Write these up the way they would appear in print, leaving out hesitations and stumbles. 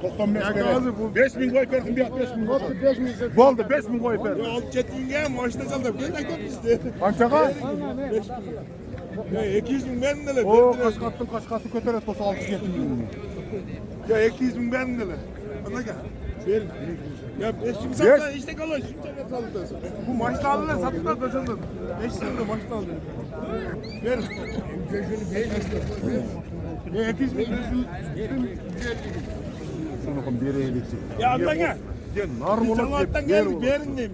95 verir. 5000 koyup versin, 5000 koyup. Boldu, 5000 koyup versin. Alıp kettinge maşta çaldı. Ben de gitmişti. Qanchaga? 200 bin ben neler? O, qaşqatın köteret olsa 6-7 bin. Ya 200 bin ben neler? Bana gel. Verin. Ya 5 bin sattan işte kalın. Şunca sattı. Bu maçta alırlar sattılar da canım. 5 sene maçta alırlar. Verin. Ya 200 bin. Şunu bir eylesin. Ya attan gel. Narım Sen olak attan gel. Verin neyim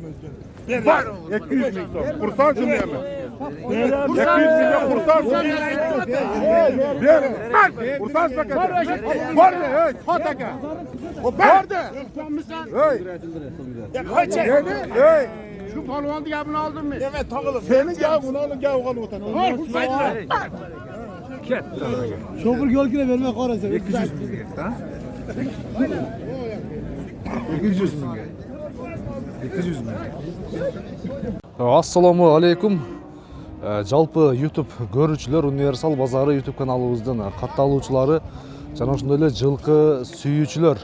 ben? Var, 200 bin son. Kursan şunu hemen. 200 bin kursan şunu. Verin. Kursan paket. Var mı? Hey, sataka. O var da. Hey. Ya kaç çek. Hey. Şu palvandı yabını aldın mı? Evet takılın. Senin gel bunu alın gel oğlan otan. Şoför gölgüne vermek orası. 200 bin ha? 200 bin. 200 bin. Assalamu алейкум. Жалпы YouTube көрүүчүлөр, Универсал базары YouTube каналыбыздын катталуучулары жана ошондой эле жылкы сүйүүчүлөр.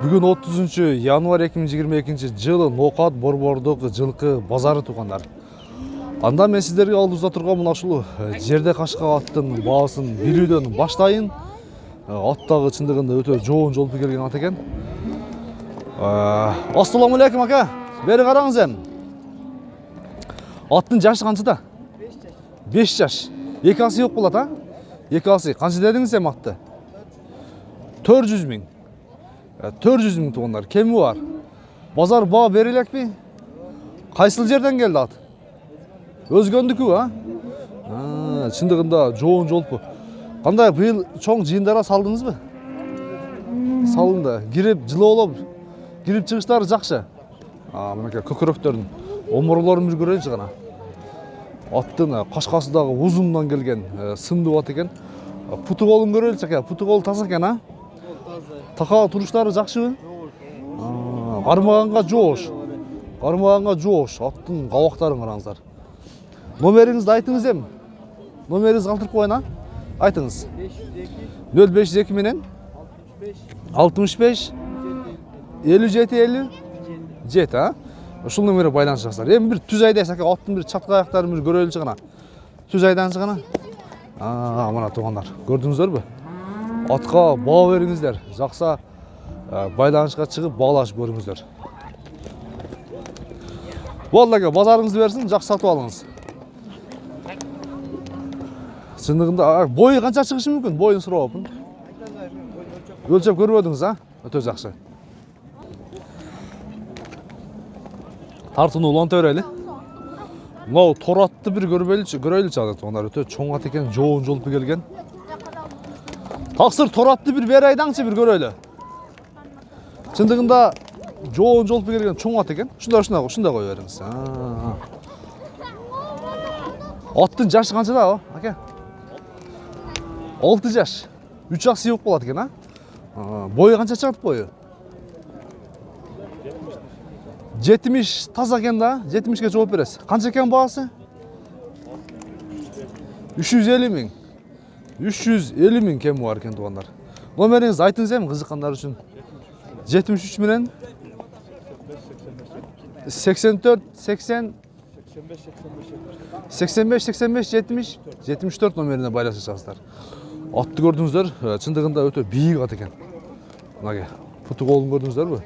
Бүгүн 30 январь 2022 жылы Нокат Борбордук жылкы базары туугандар. Анда мен сиздерге алдыбызда турган мына ушул жерде кашка аттын баасын билүүдөн баштайын. Ат дагы чындыгында өтө жоон жолпу келген ат экен. Ассаламу алейкум ака. Бери караңыз эми. Аттын жашы канчада? 5 жаш. 2 асы yok болот, а? 2 асы. Канча дедиңиз эми атты? 400 миң. 400 миң туугандар. Кеми бар? Базар баа бере элекпи? Кайсыл жерден келди ат? Өзгөндүкү, а? Чындыгында жоон жолпу. Кандай быйыл чоң жыйындара салдыңызбы? Салынды. Кирип жылоолоп, кирип чыгыштары жакшы. Мынакей көкөрөктөрдүн омурлорун бир көрөйүнчү гана. Аттын кашкасы дагы узундан келген, сындуу ат экен. Путу колун көрөлүчү ака. Путу кол таза экен, а? Така туруштары жакшыбы? Кармаганга жоош. Кармаганга жоош. Аттын кабактарын караңыздар. Номериңизди айтыңыз эми. Номериңизди калтырып коеюн, а? Айтыңыз. 0502 менен 65 57 57, а? Ушул номерге байланышасыздар. Эми бир түз айдайсыз ака, аттын бир чатка аяктарын бир көрөлүчү гана. Түз айдаңыз гана. Мына туугандар, көрдүңүздөрбү? Атка баа бериңиздер. Жакса байланышка чыгып баалашып көрүңүздөр. Болду ака, базарыңызды берсин, жакшы сатып алыңыз. Чындыгында бою канча чыгышы мүмкүн? Боюн сурап атпын. Өлчөп көрбөдүңүз, а? Өтө жакшы. Тартууну уланта берели. Мынау торатты бир көрөйлүчү аны туугандар. Өтө чоң ат экен, жоон жолпу келген. Таксыр торатты бир бери айдаңчы бир көрөлү. Чындыгында жоон жолпу келген чоң ат экен. Ушундай кое бериңиз. Аттын жашы канчада, ака? 6 жаш. 3 ак сыйык болот экен, а? Бою канча чыгат бою? 70 таза экен да, 70ке жооп бересиз. Канча экен баасы? 350 миң. 350 миң кеми бар экен туугандар. Номериңизди айтыңыз эми кызыккандар үчүн. 73 менен 84 80 85 85 70 74 номерине байланышасыздар. Атты көрдүңүздөр, чындыгында өтө бийик ат экен. Мынагей, путу колун көрдүңүздөрбү?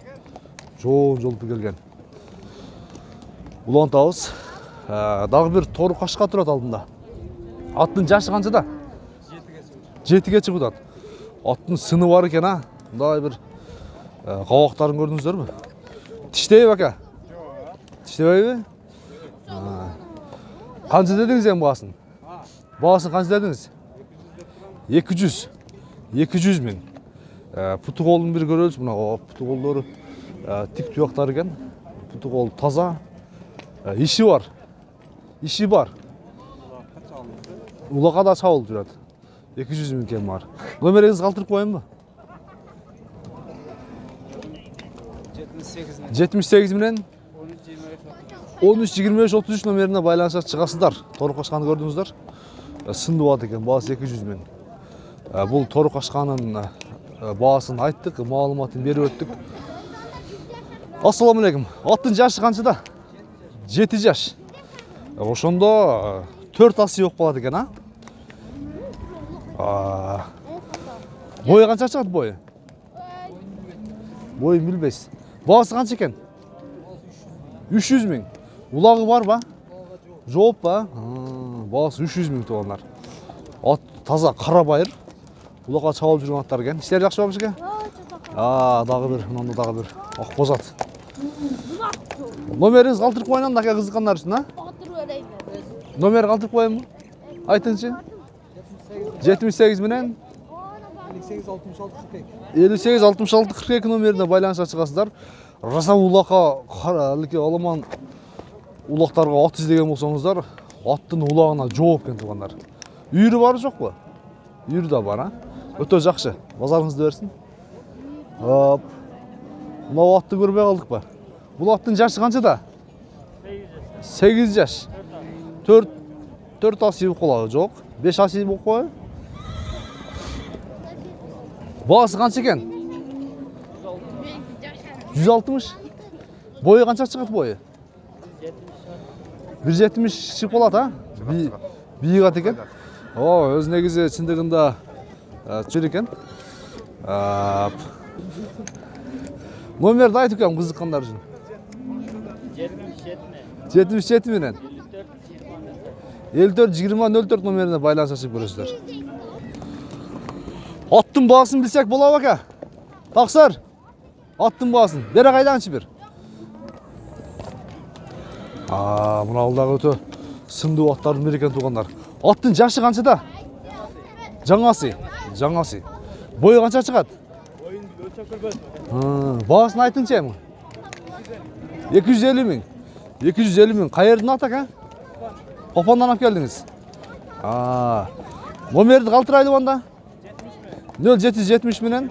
Жоон жолпу келген. Улантабыз. Дагы бир тору кашка турат алдында. Аттын жашы канчада? 7ге чыгып атат. Аттын сыны бар экен, а? Мындай бир кабактарын көрдүңүздөрбү? Тиштейби ака? Тиштебейби? Канча дедиңиз эми баасын? Баасын канча дедиңиз? 200 миң. Путу колун бир көрөлүчү. Мына путу колдору тик туяктар экен. Путу кол таза. Иши бар. Иши бар. Улакка да чабылып жүрөт. 200 миң кем бар. Номериңизди калтырып коеюнбу? 78 менен 13 25 33 номерине байланышып чыгасыздар. Тору кашканы көрдүңүздөр. Сындуу ат экен, баасы 200 миң. Бул тору кашканын Baaсын айттык, маалыматын берип өттүк. Ассаламу алейкум. Аттын жашы канчада? 7 жаш. Ошондо 4 асы yok болот экен, а? Бою канча чыгат бою? Boyun bilbeysiz. Bağısı kanç eken? 300 min. Ulağı var ba? Жоп ba? Bağısı 300 min tuğanlar. At taza kara bayır. Ulağa çağılıp жүрген аттар eken. İşler жақсы болмыш eкен? Дағы bir, мынанда дағы bir. Ақ боз ат. Номеріңіз қалтырып қойынан да қызыққандар үшін, а? Номер қалтырып қойын мı? Айтыңызшы. 78 менен 58-66-42 номеріне байланысқа шығасыздар. Раса улаққа аламан улақтарға ат іздеген болсаңыздар, аттың улағына жооп екен туғандар. Үйірі бары жоқ па? Үйірі да бар, а? Өте жақсы. Базарыңызды берсін. Мынау атты көрмей қалдық па? Бұл аттың жашы қаншада? 8 жаш. 4 асы болып қалады, жоқ. 5 асы болып қой. Bağısı қанша екен? 160. Бойы қанша шығады бойы? 170 шығып болады, а? Биік ат екен. Өз негізі шындығында жүр екен. Номерді айтып екен қызыққандар үшін. 77 менен 54-20-04 номеріне байланыс ашып көресіздер. Аттың бағасын білсек бола бака. Тақсыр. Аттың бағасын. Бері қайданшы бір. Мұна алдағы өте сынды аттардың мерекен туғандар. Аттың жашы қаншада? Жаңасы. Бойы қанша шығады? Бағасын айтыңшы әмі? 250 мың. 250 мың. Қайырдың аты қа? Қопандан ап келдіңіз. Номерді қалтырайды онда? 0770 менен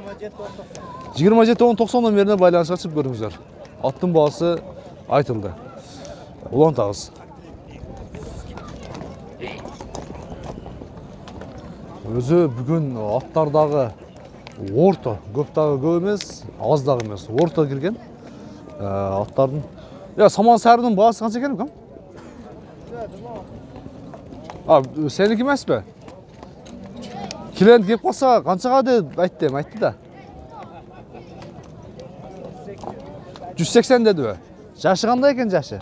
27-10-90 номеріне байланысқа шығып көріңіздер. Аттың бағасы айтылды. Улан тағыз. Өзі бүгін аттардағы орта, көптағы көп емес, аздағы емес, орта келген аттардың. Саман сәрінің бағасы қанша екен бе? Сенікі емес пе? Клиент кеп қалса қаншаға деп айтты да. 180 деді бе? Жашы қандай екен жашы?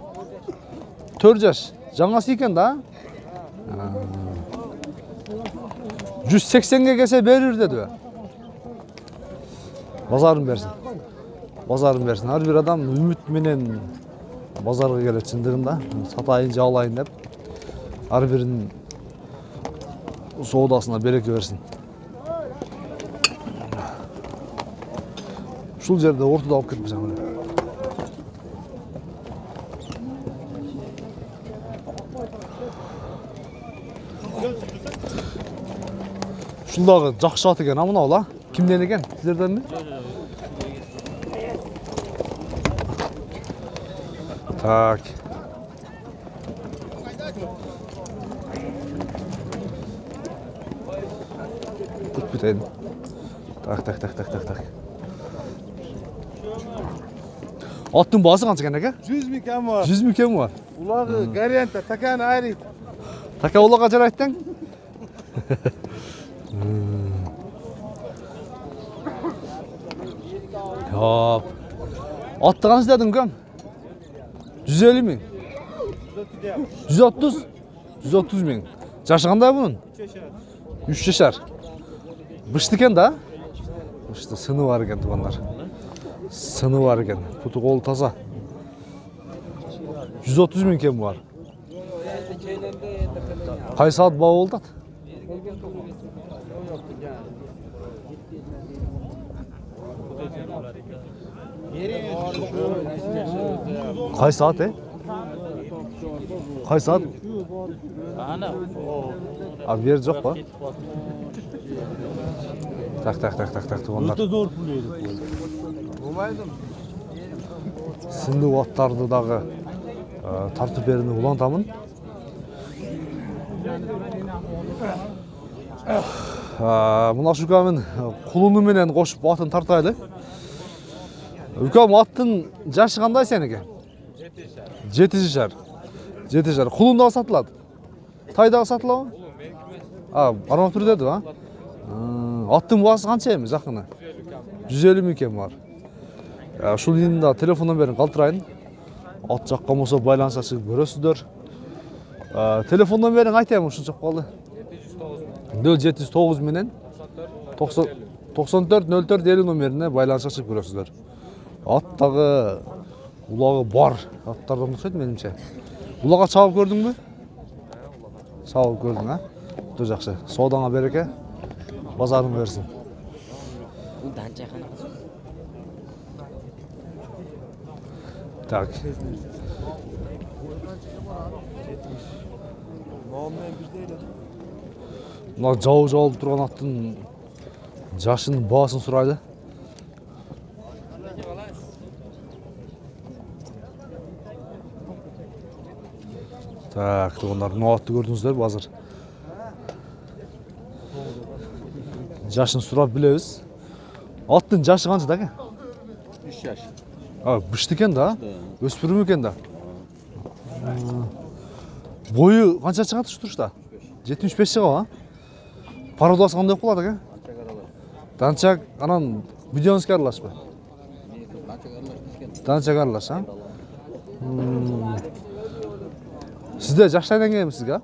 4 жаш. Жаңасы екен да? 180-ге кесе берір деді бе? Базарын берсін. Әр бір адам үміт менен базарға келеді шындығында. Сатайын, жалайын деп. Әр бірінің соғдасына береке берсін. Шул жерде ортада алып кетіп сәңгілі. Шулдағы жақшы ат екен, амына ола? Кімден екен? Сіздерден бе? Так. Biteyim. Tak. Attın bağısı kaç ekan aka? 100 ming kam var. 100 ming kam var. Ular garantda takani ayrit. Taka ola kaçar aytding? Hop. Attı kaç dedin kam? 150 ming. 130. 130 ming. Jaşı qanday bunun? 3 yaşar. Bıştı eкен da? Bıştı, sını var eкен tuğanlar. Sını var eкен. Putu kolu taza. 130 ming kem var. Qay saat bağı oldu? Qay saat Qay saat? Abi yer жоқ па? Tak tuğanlar. Сынды аттарды дағы тартып беріні улантамын. Mына укамын кулуну менен кошуп атын тартайлы. Укам аттын жашы кандай сеники? 7 жашар. 7 жашар. Кулун дагы сатылат. Тай дагы сатылабы? Бармак тур деди, а? Аттын баасы канча эми жакыны? 150 миң экен бар. Ушул ийинде телефон номерин калтырайын. Ат жаккан болсо байланыша чыгып көрөсүздөр. Телефон номерин айтайын ушунча калды. 0709 менен 94 04 50 номерине байланыша чыгып көрөсүздөр. Ат дагы улагы бар. Аттардан окшойт менимче. Улага чабып көрдүңбү? Чабып көрдүң, а? Өтө жакшы. Соодаңа береке. Базарың берсин. Так. Мына жабылып турган аттын жашынын баасын сурайлы. Так, тугандар, мына атты көрдүңүздөр азыр. Жашын сурап билебиз. Аттын жашы канча да экен? 3 жаш. Бышты экен да? Өспүрүм экен да. Бою канча чыгат ушу турушта? 75 чыгабы, а? Пародасы кандай болот экен? Данчак, анан Будёнский аралашпы? Данчак аралаш, а? Сизде жаштайдан келемисизби, а?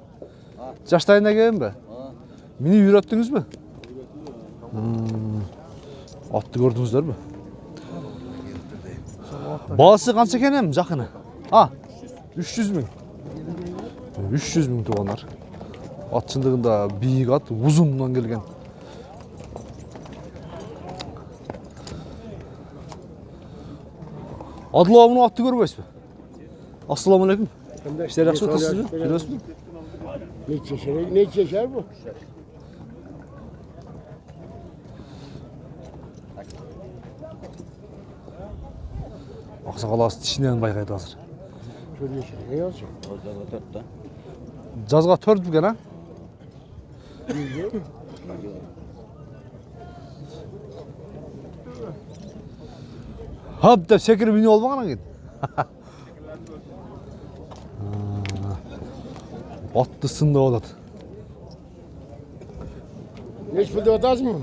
Жаштайдан келемби? Мени үйрөттүңүзбү? Атты көрдүңүздөрбү? Баасы канча экен эми жакыны? 300 миң. 300 миң туугандар. Ат чындыгында бийик ат, узундан келген. Адыл абыны атты көрбөйсүзбү? Ассаламу алейкум. Иштер жакшы өтөсүзбү? Жүрөсүзбү? Neçe yaşar bu? Аксакал асы тишинен байкайт азыр. Şöyle yaşar. Ne yazıyor? Жазга 4 бүген, а? Hop деп секирип минип албаган экен. Атты сындап атат. Neç pulda otasın mı?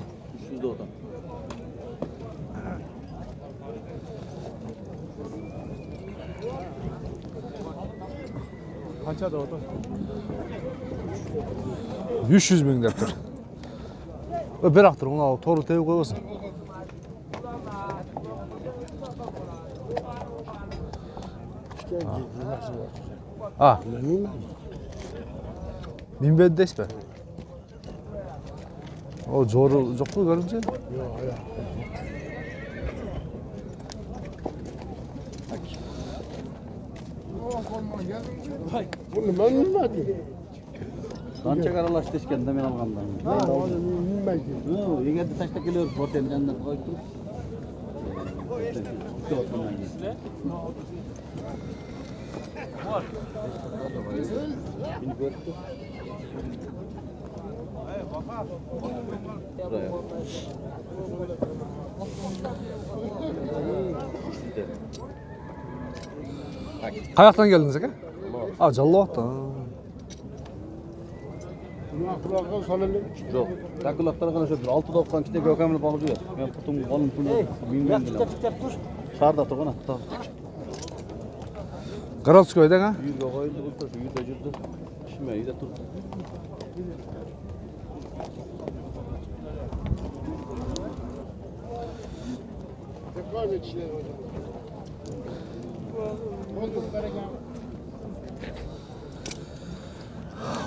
300'de odan. Kaça da o da? 300 миң деп тур. Бирок тур, мына тору тебип койбосун. Минбеди дейсизби? О, жору жокпу көрүнчү? Bunu ben bilmedim. Kança karalaş deşken de men algandan. Bilmedim. Yengedi taşta geliyor otelin yanına koyup durup. Kayaktan geldiniz aka? Жаллап атты. Bunu akıllığa salalım. Жоқ. Такылактар гана шөп 6 топкан кичине көкөмүл багып жүрөт. Мен путум колум пулу билмем билем. Шаарда турган атта. Городскойдан, а? Үйгө коюлду бултур, үйдө жүрдү. Ишме үйдө турду. Tekrar etişler hocam. Oldu bereken.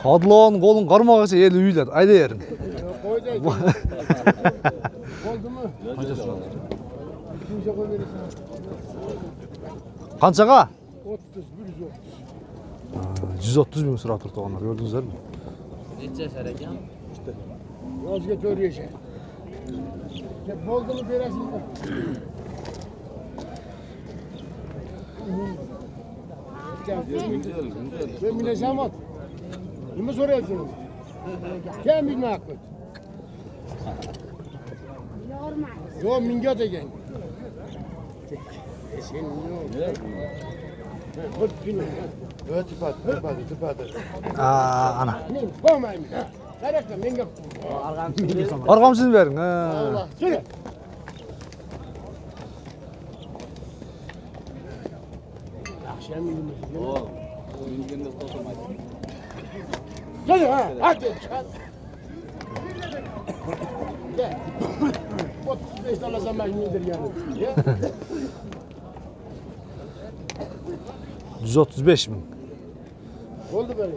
Адыловдун колун кармагыча эл үйлөт. Айда берин. Koy da. Oldu mu? İkinci koy verirsin. Канчага? 30, 130. 130 миң сурап тур туугандар, көрдүңүздөрбү? Нече жашар экен? Yazga 4 yaşa. Oldu mu verirsin. Ben bile zaman. Bunu soruyorsunuz. Kim bilme hakkı? Yo minga degen. Sen yok. Hırt bini. Tıpadı. Ana. Ne? Komayım. Karakta minga. Arkamsız verin. Ha. Allah. Söyle. Akşam yürümüş. Söyle ha. Hadi. Gel. 35 dolar zaman nedir yani? Ya. 135 bin. Oldu böyle.